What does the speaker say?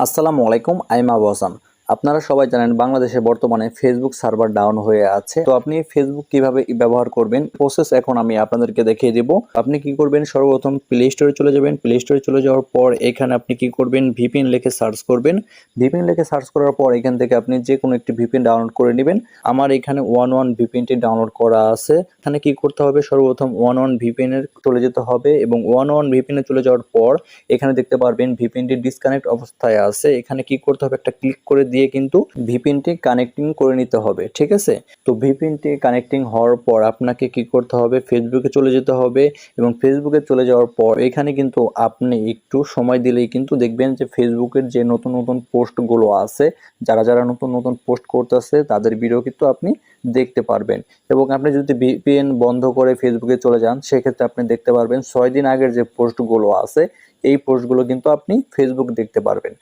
আসসালামু আলাইকুম, I am Abu Hasan. আপনারা সবাই জানেন বাংলাদেশে বর্তমানে ফেসবুক সার্ভার ডাউন হয়ে আছে। তো আপনি ফেসবুক কিভাবে ব্যবহার করবেন প্রসেস এখন আমি আপনাদেরকে দেখিয়ে দিব। আপনি কি করবেন, সর্বপ্রথম প্লে স্টোরে চলে যাবেন। প্লে স্টোরে চলে যাওয়ার পর এখানে আপনি কি করবেন, ভিপিএন লিখে সার্চ করবেন। ভিপিএন লিখে সার্চ করার পর এখান থেকে আপনি যে কোনো একটি ভিপিএন ডাউনলোড করে নেবেন। আমার এখানে ওয়ান ভিপিএনটি ডাউনলোড করা আছে। এখানে কি করতে হবে, সর্বপ্রথম ওয়ান ভিপিএন এর চলে যেতে হবে এবং ওয়ান ভিপিএন এ চলে যাওয়ার পর এখানে দেখতে পারবেন ভিপিএনটি ডিসকানেক্ট অবস্থায় আছে। এখানে কি করতে হবে, একটা ক্লিক করে দিয়ে কিন্তু ভিপিএনটি কানেক্টিং করে নিতে হবে, ঠিক আছে। তো ভিপিএনটি কানেক্টিং হওয়ার পর আপনাকে কি করতে হবে, ফেসবুকে চলে যেতে হবে এবং ফেসবুকে চলে যাওয়ার পর এখানে কিন্তু আপনি একটু সময় দিলেই কিন্তু দেখবেন যে ফেসবুকের যে নতুন নতুন পোস্টগুলো আছে, যারা যারা নতুন নতুন পোস্ট করতেছে তাদের ভিডিও কিন্তু আপনি দেখতে পারবেন। এবং আপনি যদি ভিপিএন বন্ধ করে ফেসবুকে চলে যান সেক্ষেত্রে আপনি দেখতে পারবেন 6 দিন আগের যে পোস্টগুলো আছে এই পোস্টগুলো কিন্তু আপনি ফেসবুক দেখতে পারবেন।